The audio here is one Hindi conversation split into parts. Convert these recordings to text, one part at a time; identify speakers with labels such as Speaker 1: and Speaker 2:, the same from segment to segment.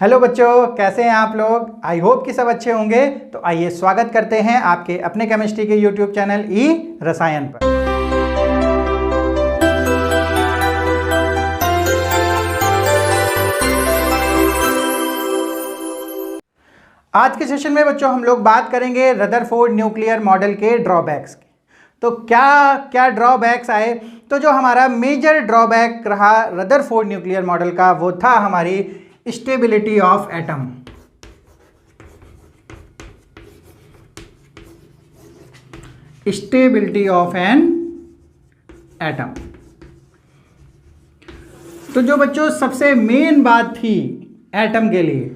Speaker 1: हेलो बच्चों, कैसे हैं आप लोग। आई होप कि सब अच्छे होंगे। तो आइए स्वागत करते हैं आपके अपने केमिस्ट्री के यूट्यूब चैनल ई रसायन पर। आज के सेशन में बच्चों हम लोग बात करेंगे रदरफोर्ड न्यूक्लियर मॉडल के ड्रॉबैक्स की। तो क्या क्या ड्रॉबैक्स आए, तो जो हमारा मेजर ड्रॉबैक रहा रदरफोर्ड न्यूक्लियर मॉडल का वो था हमारी stability of atom. Stability of an atom. तो जो बच्चों सबसे मेन बात थी एटम के लिए,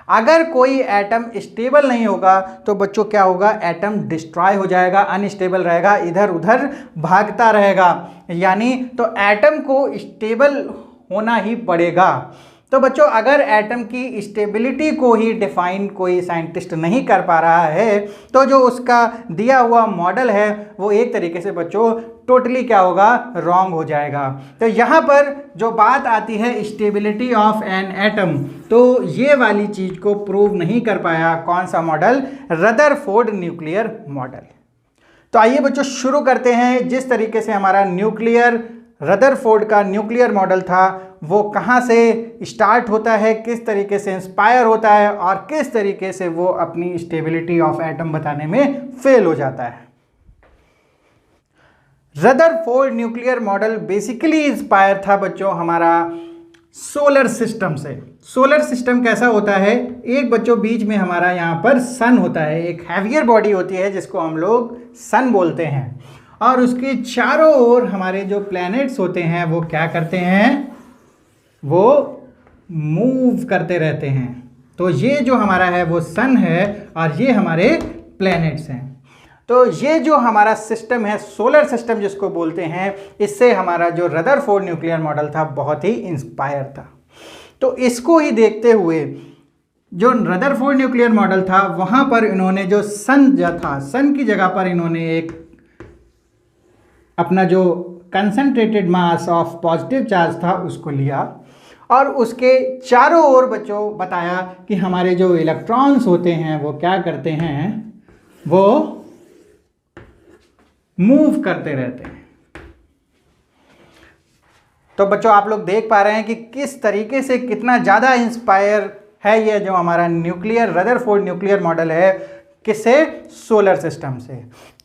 Speaker 1: अगर कोई एटम स्टेबल नहीं होगा तो बच्चों क्या होगा, एटम डिस्ट्रॉय हो जाएगा, अनस्टेबल रहेगा, इधर उधर भागता रहेगा। यानी तो एटम को स्टेबल होना ही पड़ेगा। तो बच्चों अगर एटम की स्टेबिलिटी को ही डिफाइन कोई साइंटिस्ट नहीं कर पा रहा है तो जो उसका दिया हुआ मॉडल है वो एक तरीके से बच्चों टोटली क्या होगा, रॉन्ग हो जाएगा। तो यहाँ पर जो बात आती है स्टेबिलिटी ऑफ एन एटम, तो ये वाली चीज़ को प्रूव नहीं कर पाया कौन सा मॉडल, रदरफोर्ड न्यूक्लियर मॉडल। तो आइए बच्चों शुरू करते हैं। जिस तरीके से हमारा रदरफोर्ड का न्यूक्लियर मॉडल था वो कहाँ से स्टार्ट होता है, किस तरीके से इंस्पायर होता है और किस तरीके से वो अपनी स्टेबिलिटी ऑफ एटम बताने में फेल हो जाता है। Rutherford nuclear model basically inspire था बच्चों हमारा सोलर सिस्टम से। सोलर सिस्टम कैसा होता है, एक बच्चों बीच में हमारा यहाँ पर सन होता है, एक हैवियर बॉडी होती है जिसको हम लोग सन बोलते हैं, और उसके चारों ओर हमारे जो प्लैनेट्स होते हैं वो क्या करते हैं, वो मूव करते रहते हैं। तो ये जो हमारा है वो सन है और ये हमारे प्लैनेट्स हैं। तो ये जो हमारा सिस्टम है सोलर सिस्टम जिसको बोलते हैं, इससे हमारा जो रदरफोर्ड न्यूक्लियर मॉडल था बहुत ही इंस्पायर था। तो इसको ही देखते हुए जो रदरफोर्ड न्यूक्लियर मॉडल था वहाँ पर इन्होंने जो सन था, सन की जगह पर इन्होंने एक अपना जो concentrated mass of positive charge था उसको लिया और उसके चारों ओर बच्चों बताया कि हमारे जो इलेक्ट्रॉन्स होते हैं वो क्या करते हैं, वो मूव करते रहते हैं। तो बच्चों आप लोग देख पा रहे हैं कि किस तरीके से कितना ज़्यादा इंस्पायर है ये जो हमारा रदरफोर्ड न्यूक्लियर मॉडल है, किससे, सोलर सिस्टम से।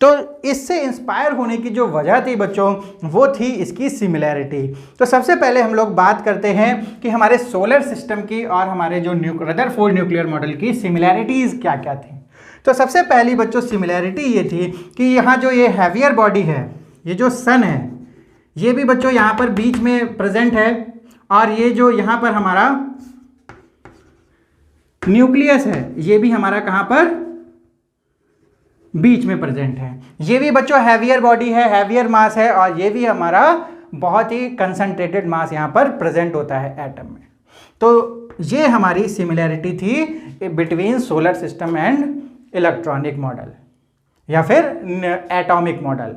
Speaker 1: तो इससे इंस्पायर होने की जो वजह थी बच्चों वो थी इसकी सिमिलैरिटी। तो सबसे पहले हम लोग बात करते हैं कि हमारे सोलर सिस्टम की और हमारे जो रदरफोर्ड न्यूक्लियर मॉडल की सिमिलैरिटीज़ क्या क्या थी। तो सबसे पहली बच्चों सिमिलैरिटी ये थी कि यहाँ जो ये हैवियर बॉडी है, ये जो सन है, ये भी बच्चों यहाँ पर बीच में प्रेजेंट है, और ये जो यहाँ पर हमारा न्यूक्लियस है ये भी हमारा कहाँ पर, बीच में प्रेजेंट है। ये भी बच्चों हैवियर बॉडी है, हैवियर मास है, और ये भी हमारा बहुत ही कंसंट्रेटेड मास यहाँ पर प्रेजेंट होता है एटम में। तो ये हमारी सिमिलैरिटी थी between solar system and electronic model या फिर एटॉमिक मॉडल।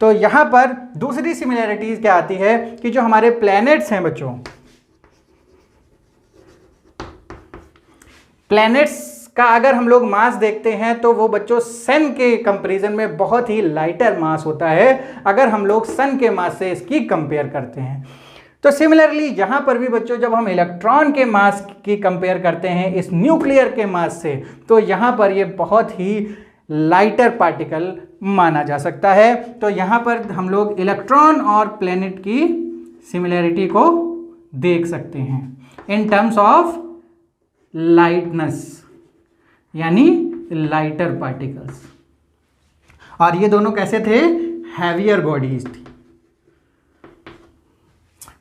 Speaker 1: तो यहाँ पर दूसरी सिमिलैरिटीज क्या आती है कि जो हमारे प्लैनेट्स हैं बच्चों, प्लैनेट्स का अगर हम लोग मास देखते हैं तो वो बच्चों सन के कंपैरिजन में बहुत ही लाइटर मास होता है अगर हम लोग सन के मास से इसकी कंपेयर करते हैं। तो सिमिलरली यहाँ पर भी बच्चों जब हम इलेक्ट्रॉन के मास की कंपेयर करते हैं इस न्यूक्लियर के मास से, तो यहाँ पर ये बहुत ही लाइटर पार्टिकल माना जा सकता है। तो यहाँ पर हम लोग इलेक्ट्रॉन और प्लैनेट की सिमिलैरिटी को देख सकते हैं इन टर्म्स ऑफ लाइटनेस, यानी लाइटर पार्टिकल्स। और ये दोनों कैसे थे, हैवियर बॉडीज थी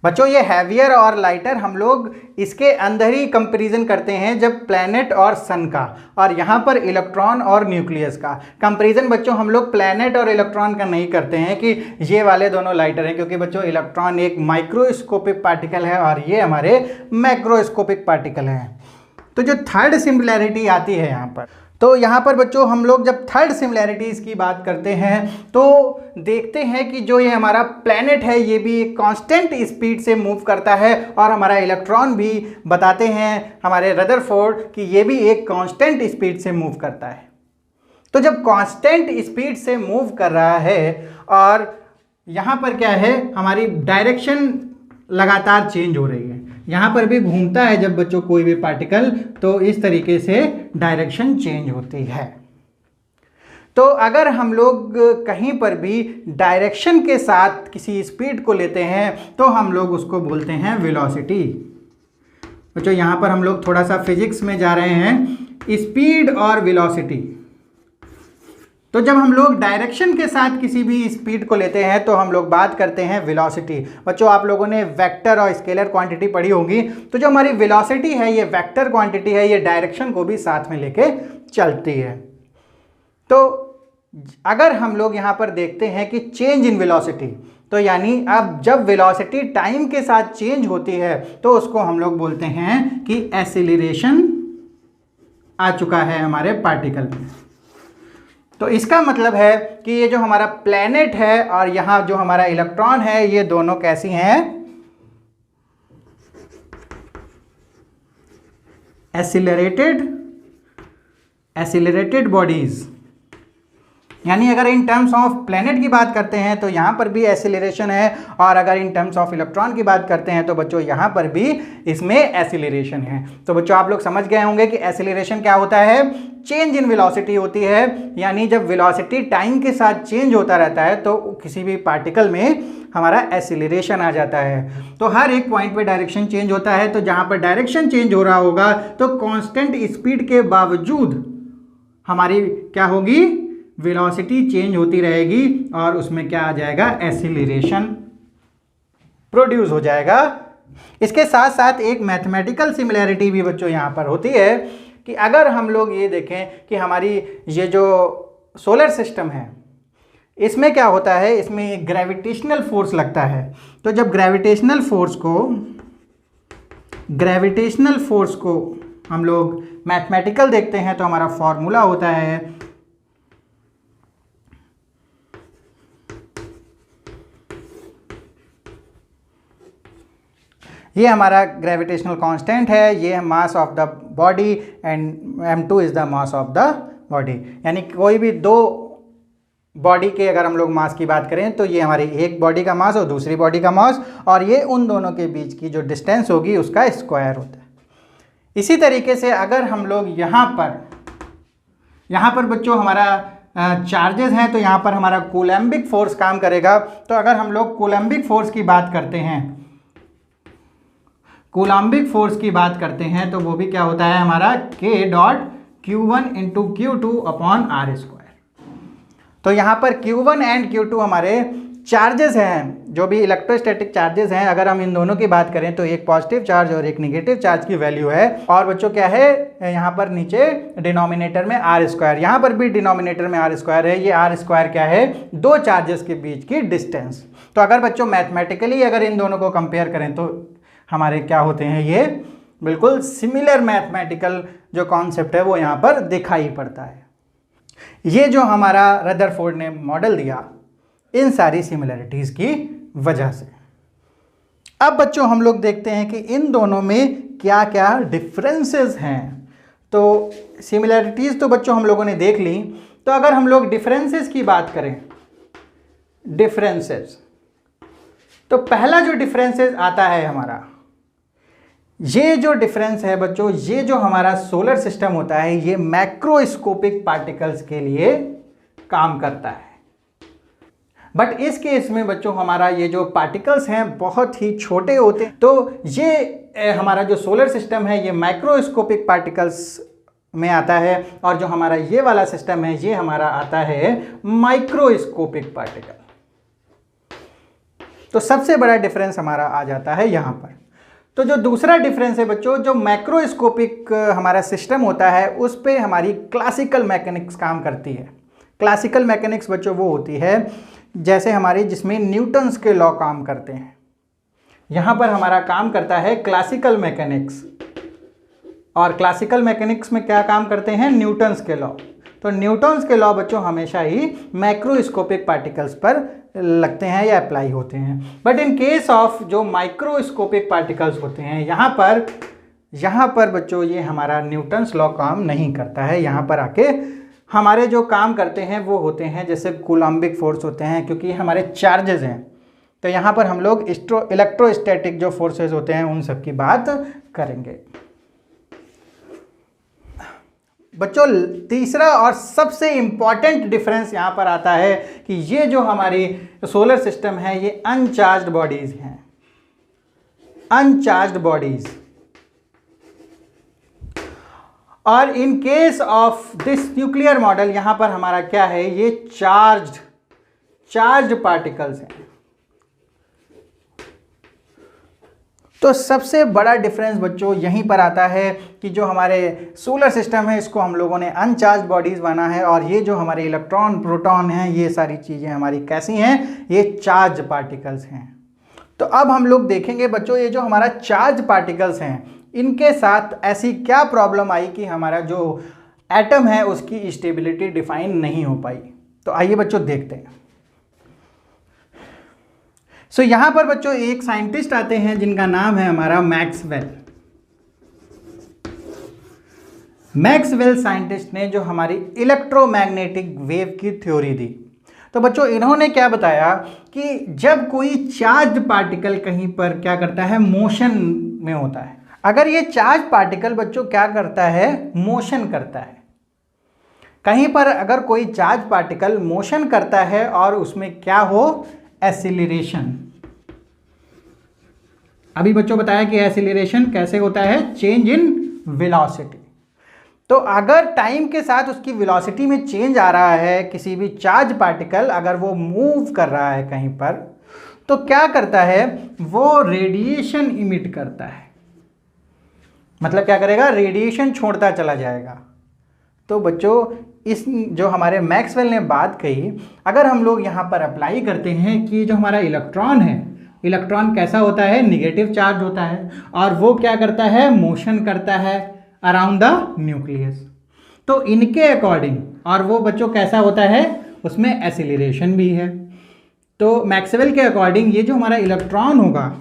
Speaker 1: बच्चों। ये हैवियर और लाइटर हम लोग इसके अंदर ही कंपैरिजन करते हैं जब प्लैनेट और सन का, और यहाँ पर इलेक्ट्रॉन और न्यूक्लियस का कंपैरिजन बच्चों हम लोग प्लैनेट और इलेक्ट्रॉन का नहीं करते हैं कि ये वाले दोनों लाइटर हैं, क्योंकि बच्चों इलेक्ट्रॉन एक माइक्रोस्कोपिक पार्टिकल है और ये हमारे मैक्रोस्कोपिक पार्टिकल हैं। तो जो थर्ड सिमिलैरिटी आती है यहाँ पर, तो यहाँ पर बच्चों हम लोग जब थर्ड सिमिलैरिटीज़ की बात करते हैं तो देखते हैं कि जो ये हमारा प्लैनेट है ये भी एक कांस्टेंट स्पीड से मूव करता है, और हमारा इलेक्ट्रॉन भी बताते हैं हमारे रदरफोर्ड कि ये भी एक कांस्टेंट स्पीड से मूव करता है। तो जब कांस्टेंट स्पीड से मूव कर रहा है और यहाँ पर क्या है, हमारी डायरेक्शन लगातार चेंज हो रही है, यहाँ पर भी घूमता है जब बच्चों कोई भी पार्टिकल, तो इस तरीके से डायरेक्शन चेंज होती है। तो अगर हम लोग कहीं पर भी डायरेक्शन के साथ किसी स्पीड को लेते हैं तो हम लोग उसको बोलते हैं वेलोसिटी। बच्चों यहाँ पर हम लोग थोड़ा सा फिजिक्स में जा रहे हैं, स्पीड और वेलोसिटी। तो जब हम लोग डायरेक्शन के साथ किसी भी स्पीड को लेते हैं तो हम लोग बात करते हैं वेलोसिटी। बच्चों आप लोगों ने वेक्टर और स्केलर क्वांटिटी पढ़ी होगी, तो जो हमारी वेलोसिटी है ये वेक्टर क्वांटिटी है, ये डायरेक्शन को भी साथ में लेके चलती है। तो अगर हम लोग यहाँ पर देखते हैं कि चेंज इन वेलोसिटी, तो यानी अब जब वेलोसिटी टाइम के साथ चेंज होती है तो उसको हम लोग बोलते हैं कि एक्सीलरेशन आ चुका है हमारे पार्टिकल में। तो इसका मतलब है कि ये जो हमारा प्लैनेट है और यहाँ जो हमारा इलेक्ट्रॉन है ये दोनों कैसी हैं, एक्सीलरेटेड बॉडीज। यानी अगर इन टर्म्स ऑफ प्लैनेट की बात करते हैं तो यहाँ पर भी एक्सीलरेशन है, और अगर इन टर्म्स ऑफ इलेक्ट्रॉन की बात करते हैं तो बच्चों यहाँ पर भी इसमें एक्सीलरेशन है। तो बच्चों आप लोग समझ गए होंगे कि एक्सीलरेशन क्या होता है, चेंज इन वेलोसिटी होती है। यानी जब वेलोसिटी टाइम के साथ चेंज होता रहता है तो किसी भी पार्टिकल में हमारा एक्सीलरेशन आ जाता है। तो हर एक पॉइंट पे डायरेक्शन चेंज होता है, तो जहाँ पर डायरेक्शन चेंज हो रहा होगा तो कांस्टेंट स्पीड के बावजूद हमारी क्या होगी, वेलोसिटी चेंज होती रहेगी और उसमें क्या आ जाएगा, एक्सीलरेशन प्रोड्यूस हो जाएगा। इसके साथ साथ एक मैथमेटिकल सिमिलैरिटी भी बच्चों यहाँ पर होती है कि अगर हम लोग ये देखें कि हमारी ये जो सोलर सिस्टम है इसमें क्या होता है, इसमें ग्रेविटेशनल फोर्स लगता है। तो जब ग्रेविटेशनल फोर्स को हम लोग मैथमेटिकल देखते हैं तो हमारा फॉर्मूला होता है ये हमारा ग्रेविटेशनल कांस्टेंट है, ये है mass of the body and m2 is the mass of the body. यानी कोई भी दो बॉडी के अगर हम लोग मास की बात करें तो ये हमारी एक बॉडी का मास और दूसरी बॉडी का मास, और ये उन दोनों के बीच की जो डिस्टेंस होगी उसका स्क्वायर होता है। इसी तरीके से अगर हम लोग यहाँ पर बच्चों हमारा चार्जेस हैं तो यहाँ पर हमारा कूलम्बिक फोर्स काम करेगा। तो अगर हम लोग कूलम्बिक फोर्स की बात करते हैं तो वो भी क्या होता है हमारा K.Q1 into Q2 upon R square. तो यहाँ पर Q1 एंड Q2 हमारे चार्जेस हैं, जो भी इलेक्ट्रोस्टैटिक चार्जेस हैं। अगर हम इन दोनों की बात करें तो एक पॉजिटिव चार्ज और एक निगेटिव चार्ज की वैल्यू है। और बच्चों क्या है, यहाँ पर नीचे डिनोमिनेटर में R स्क्वायर, यहाँ पर भी डिनोमिनेटर में R स्क्वायर है। ये R स्क्वायर क्या है, दो चार्जेस के बीच की डिस्टेंस। तो अगर बच्चों मैथमेटिकली अगर इन दोनों को कंपेयर करें तो हमारे क्या होते हैं, ये बिल्कुल सिमिलर मैथमेटिकल जो कॉन्सेप्ट है वो यहाँ पर दिखाई पड़ता है। ये जो हमारा रदरफोर्ड ने मॉडल दिया इन सारी सिमिलरिटीज़ की वजह से। अब बच्चों हम लोग देखते हैं कि इन दोनों में क्या क्या डिफरेंसेस हैं। तो सिमिलरिटीज़ तो बच्चों हम लोगों ने देख ली, तो अगर हम लोग डिफरेंसेस की बात करें, डिफरेंसेस, तो पहला जो डिफरेंसेस आता है हमारा, ये जो डिफरेंस है बच्चों, ये जो हमारा सोलर सिस्टम होता है ये मैक्रोस्कोपिक पार्टिकल्स के लिए काम करता है। बट इस केस में बच्चों हमारा ये जो पार्टिकल्स हैं बहुत ही छोटे होते हैं। तो ये हमारा जो सोलर सिस्टम है ये माइक्रोस्कोपिक पार्टिकल्स में आता है, और जो हमारा ये वाला सिस्टम है ये हमारा आता है माइक्रोस्कोपिक पार्टिकल। तो सबसे बड़ा डिफरेंस हमारा आ जाता है यहाँ पर। तो जो दूसरा डिफरेंस है बच्चों, जो मैक्रोस्कोपिक हमारा सिस्टम होता है उस पे हमारी क्लासिकल मैकेनिक्स काम करती है। क्लासिकल मैकेनिक्स बच्चों वो होती है जैसे हमारी जिसमें न्यूटन्स के लॉ काम करते हैं। यहाँ पर हमारा काम करता है क्लासिकल मैकेनिक्स। और क्लासिकल मैकेनिक्स में क्या काम करते हैं, न्यूटन्स के लॉ। तो न्यूटन्स के लॉ बच्चों हमेशा ही मैक्रोस्कोपिक पार्टिकल्स पर लगते हैं या अप्लाई होते हैं। बट इन केस ऑफ जो माइक्रोस्कोपिक पार्टिकल्स होते हैं, यहाँ पर बच्चों ये हमारा न्यूटन्स लॉ काम नहीं करता है। यहाँ पर आके हमारे जो काम करते हैं वो होते हैं जैसे कूलम्बिक फोर्स होते हैं, क्योंकि हमारे चार्जेस हैं। तो यहाँ पर हम लोग इलेक्ट्रोस्टैटिक जो फोर्सेस होते हैं उन सब की बात करेंगे। बच्चों तीसरा और सबसे इंपॉर्टेंट डिफरेंस यहाँ पर आता है कि ये जो हमारी सोलर सिस्टम है ये अनचार्ज्ड बॉडीज हैं, अनचार्ज्ड बॉडीज। और in case of this nuclear model यहाँ पर हमारा क्या है, ये चार्ज्ड पार्टिकल्स हैं। तो सबसे बड़ा डिफरेंस बच्चों यहीं पर आता है कि जो हमारे सोलर सिस्टम है इसको हम लोगों ने अनचार्ज्ड बॉडीज माना है, और ये जो हमारे इलेक्ट्रॉन प्रोटॉन हैं ये सारी चीज़ें हमारी कैसी हैं, ये चार्ज पार्टिकल्स हैं। तो अब हम लोग देखेंगे बच्चों ये जो हमारा चार्ज पार्टिकल्स हैं इनके साथ ऐसी क्या प्रॉब्लम आई कि हमारा जो एटम है उसकी स्टेबिलिटी डिफाइन नहीं हो पाई। तो आइए बच्चों देखते हैं। सो यहाँ पर बच्चों एक साइंटिस्ट आते हैं जिनका नाम है हमारा मैक्सवेल। मैक्सवेल साइंटिस्ट ने जो हमारी इलेक्ट्रोमैग्नेटिक वेव की थ्योरी दी। तो बच्चों इन्होंने क्या बताया कि जब कोई चार्ज पार्टिकल कहीं पर क्या करता है, मोशन में होता है। अगर ये चार्ज पार्टिकल बच्चों क्या करता है, मोशन करता है कहीं पर, अगर कोई चार्ज पार्टिकल मोशन करता है और उसमें क्या हो, एसिलरेशन। अभी बच्चों बताया कि एसिलरेशन कैसे होता है, चेंज इन वेलोसिटी। तो अगर टाइम के साथ उसकी वेलोसिटी में चेंज आ रहा है, किसी भी चार्ज पार्टिकल अगर वो मूव कर रहा है कहीं पर, तो क्या करता है, वो रेडिएशन इमिट करता है। मतलब क्या करेगा, रेडिएशन छोड़ता चला जाएगा। तो बच्चों इस जो हमारे मैक्सवेल ने बात कही, अगर हम लोग यहाँ पर अप्लाई करते हैं कि जो हमारा इलेक्ट्रॉन है, इलेक्ट्रॉन कैसा होता है, निगेटिव चार्ज होता है, और वो क्या करता है, मोशन करता है अराउंड द न्यूक्लियस। तो इनके अकॉर्डिंग, और वो बच्चों कैसा होता है, उसमें एसिलरेशन भी है। तो मैक्सवेल के अकॉर्डिंग ये जो हमारा इलेक्ट्रॉन होगा,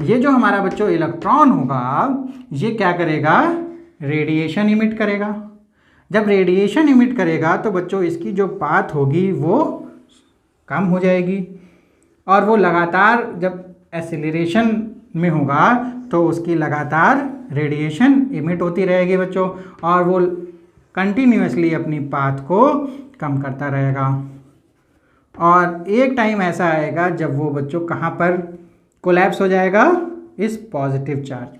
Speaker 1: ये जो हमारा बच्चों इलेक्ट्रॉन होगा, ये क्या करेगा, रेडिएशन इमिट करेगा। जब रेडिएशन इमिट करेगा तो बच्चों इसकी जो पाथ होगी वो कम हो जाएगी, और वो लगातार जब एसिलरेशन में होगा तो उसकी लगातार रेडिएशन इमिट होती रहेगी बच्चों, और वो कंटिन्यूसली अपनी पाथ को कम करता रहेगा। और एक टाइम ऐसा आएगा जब वो बच्चों कहाँ पर कोलैप्स हो जाएगा, इस पॉजिटिव चार्ज में।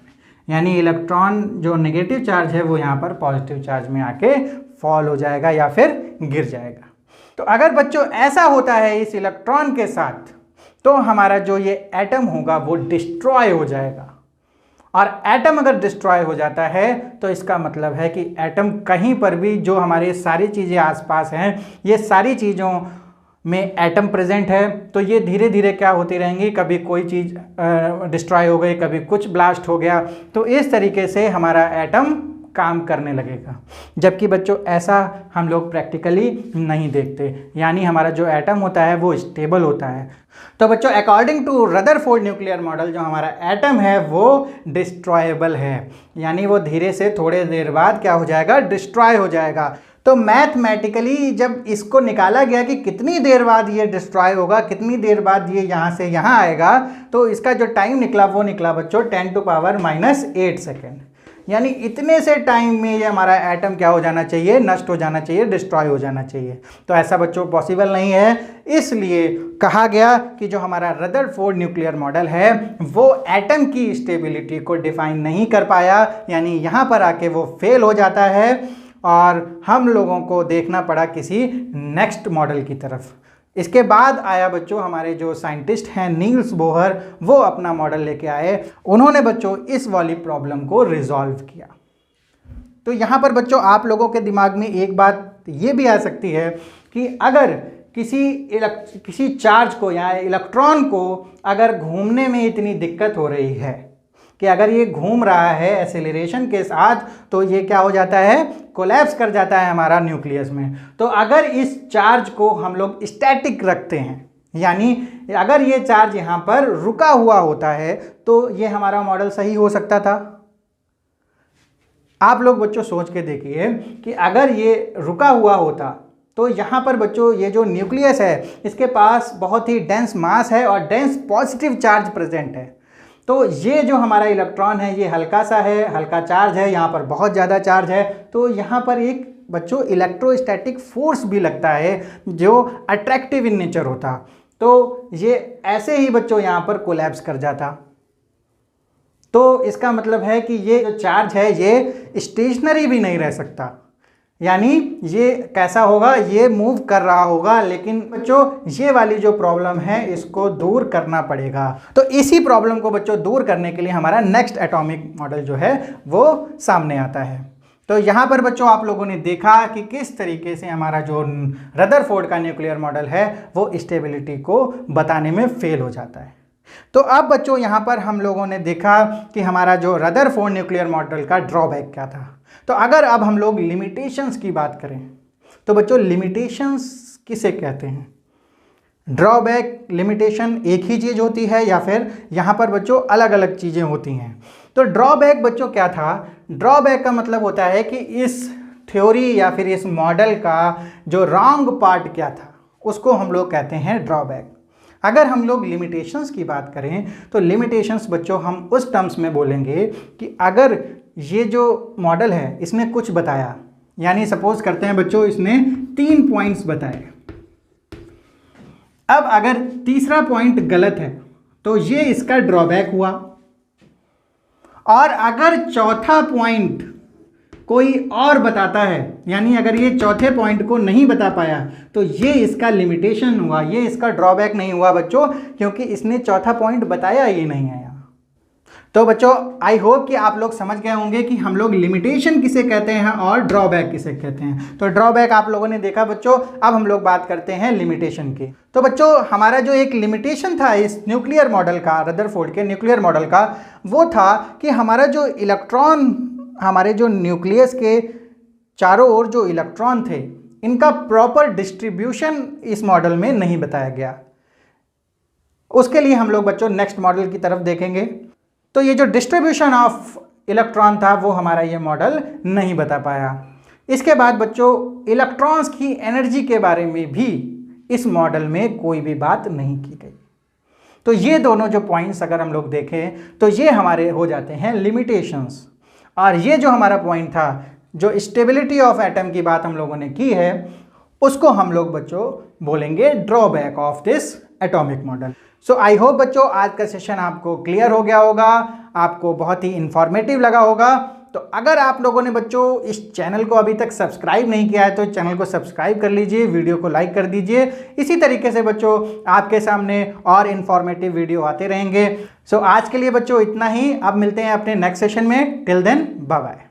Speaker 1: यानी इलेक्ट्रॉन जो नेगेटिव चार्ज है वो यहाँ पर पॉजिटिव चार्ज में आके फॉल हो जाएगा या फिर गिर जाएगा। तो अगर बच्चों ऐसा होता है इस इलेक्ट्रॉन के साथ, तो हमारा जो ये एटम होगा वो डिस्ट्रॉय हो जाएगा। और एटम अगर डिस्ट्रॉय हो जाता है तो इसका मतलब है कि एटम कहीं पर भी जो हमारे सारी चीज़ें आसपास हैं, ये सारी चीज़ों में एटम प्रेजेंट है, तो ये धीरे धीरे क्या होती रहेंगी, कभी कोई चीज़ डिस्ट्रॉय हो गई, कभी कुछ ब्लास्ट हो गया। तो इस तरीके से हमारा एटम काम करने लगेगा। जबकि बच्चों ऐसा हम लोग प्रैक्टिकली नहीं देखते, यानी हमारा जो एटम होता है वो स्टेबल होता है। तो बच्चों according to Rutherford nuclear model जो हमारा एटम है वो डिस्ट्रॉयबल है, यानी वो धीरे से थोड़े देर बाद क्या हो जाएगा, डिस्ट्रॉय हो जाएगा। तो मैथमेटिकली जब इसको निकाला गया कि कितनी देर बाद ये डिस्ट्रॉय होगा, कितनी देर बाद ये यहाँ से यहाँ आएगा, तो इसका जो टाइम निकला वो निकला बच्चों 10⁻⁸ सेकेंड। यानी इतने से टाइम में ये हमारा एटम क्या हो जाना चाहिए, नष्ट हो जाना चाहिए, डिस्ट्रॉय हो जाना चाहिए। तो ऐसा बच्चों पॉसिबल नहीं है, इसलिए कहा गया कि जो हमारा रदरफोर्ड न्यूक्लियर मॉडल है वो एटम की स्टेबिलिटी को डिफाइन नहीं कर पाया, यानी यहाँ पर आके वो फेल हो जाता है, और हम लोगों को देखना पड़ा किसी नेक्स्ट मॉडल की तरफ। इसके बाद आया बच्चों हमारे जो साइंटिस्ट हैं नील्स बोहर, वो अपना मॉडल लेके आए। उन्होंने बच्चों इस वाली प्रॉब्लम को रिजॉल्व किया। तो यहाँ पर बच्चों आप लोगों के दिमाग में एक बात ये भी आ सकती है कि अगर किसी चार्ज को या इलेक्ट्रॉन को अगर घूमने में इतनी दिक्कत हो रही है कि अगर ये घूम रहा है एक्सेलरेशन के साथ, तो ये क्या हो जाता है, कोलैप्स कर जाता है हमारा न्यूक्लियस में। तो अगर इस चार्ज को हम लोग स्टैटिक रखते हैं, यानी अगर ये चार्ज यहाँ पर रुका हुआ होता है, तो ये हमारा मॉडल सही हो सकता था। आप लोग बच्चों सोच के देखिए कि अगर ये रुका हुआ होता तो यहाँ पर बच्चों ये जो न्यूक्लियस है इसके पास बहुत ही डेंस मास है और डेंस पॉजिटिव चार्ज प्रेजेंट है। तो ये जो हमारा इलेक्ट्रॉन है ये हल्का सा है, हल्का चार्ज है, यहाँ पर बहुत ज़्यादा चार्ज है, तो यहाँ पर एक बच्चों इलेक्ट्रोस्टैटिक फोर्स भी लगता है जो अट्रैक्टिव इन नेचर होता। तो ये ऐसे ही बच्चों यहाँ पर कोलैप्स कर जाता। तो इसका मतलब है कि ये जो चार्ज है ये स्टेशनरी भी नहीं रह सकता, यानी ये कैसा होगा, ये मूव कर रहा होगा। लेकिन बच्चों ये वाली जो प्रॉब्लम है इसको दूर करना पड़ेगा। तो इसी प्रॉब्लम को बच्चों दूर करने के लिए हमारा नेक्स्ट एटॉमिक मॉडल जो है वो सामने आता है। तो यहाँ पर बच्चों आप लोगों ने देखा कि किस तरीके से हमारा जो रदरफोर्ड का न्यूक्लियर मॉडल है वो स्टेबिलिटी को बताने में फेल हो जाता है। तो अब बच्चों यहाँ पर हम लोगों ने देखा कि हमारा जो रदरफोर्ड न्यूक्लियर मॉडल का ड्रॉबैक क्या था। तो अगर अब हम लोग लिमिटेशंस की बात करें तो बच्चों लिमिटेशंस किसे कहते हैं? ड्रॉबैक, लिमिटेशन एक ही चीज़ होती है या फिर यहाँ पर बच्चों अलग अलग चीज़ें होती हैं? तो ड्रॉबैक बच्चों क्या था? ड्रॉबैक का मतलब होता है कि इस थ्योरी या फिर इस मॉडल का जो रॉन्ग पार्ट क्या था उसको हम लोग कहते हैं ड्रॉबैक। अगर हम लोग लिमिटेशंस की बात करें तो लिमिटेशंस बच्चों हम उस टर्म्स में बोलेंगे कि अगर ये जो मॉडल है इसने कुछ बताया, यानी सपोज करते हैं बच्चों इसने 3 पॉइंट्स बताए। अब अगर तीसरा पॉइंट गलत है तो ये इसका ड्रॉबैक हुआ, और अगर चौथा पॉइंट कोई और बताता है, यानी अगर ये चौथे पॉइंट को नहीं बता पाया तो ये इसका लिमिटेशन हुआ, ये इसका ड्रॉबैक नहीं हुआ बच्चों, क्योंकि इसने चौथा पॉइंट बताया ही नहीं है। तो बच्चों आई होप कि आप लोग समझ गए होंगे कि हम लोग लिमिटेशन किसे कहते हैं और ड्रॉबैक किसे कहते हैं। तो ड्रॉबैक आप लोगों ने देखा बच्चों, अब हम लोग बात करते हैं लिमिटेशन की। तो बच्चों हमारा जो एक लिमिटेशन था इस न्यूक्लियर मॉडल का, रदरफोर्ड के न्यूक्लियर मॉडल का, वो था कि हमारा जो इलेक्ट्रॉन, हमारे जो न्यूक्लियस के चारों ओर जो इलेक्ट्रॉन थे इनका प्रॉपर डिस्ट्रीब्यूशन इस मॉडल में नहीं बताया गया। उसके लिए हम लोग बच्चों नेक्स्ट मॉडल की तरफ देखेंगे। तो ये जो डिस्ट्रीब्यूशन ऑफ इलेक्ट्रॉन था वो हमारा ये मॉडल नहीं बता पाया। इसके बाद बच्चों इलेक्ट्रॉन्स की एनर्जी के बारे में भी इस मॉडल में कोई भी बात नहीं की गई। तो ये दोनों जो पॉइंट्स अगर हम लोग देखें तो ये हमारे हो जाते हैं लिमिटेशंस, और ये जो हमारा पॉइंट था जो स्टेबिलिटी ऑफ एटम की बात हम लोगों ने की है उसको हम लोग बच्चों बोलेंगे drawback of this atomic model. So I hope बच्चों आज का सेशन आपको क्लियर हो गया होगा, आपको बहुत ही इंफॉर्मेटिव लगा होगा। तो अगर आप लोगों ने बच्चों इस चैनल को अभी तक सब्सक्राइब नहीं किया है तो चैनल को सब्सक्राइब कर लीजिए, वीडियो को लाइक कर दीजिए। इसी तरीके से बच्चों आपके सामने और इंफॉर्मेटिव वीडियो आते रहेंगे। सो आज के लिए बच्चों इतना ही, अब मिलते हैं अपने नेक्स्ट सेशन में। Till then bye bye.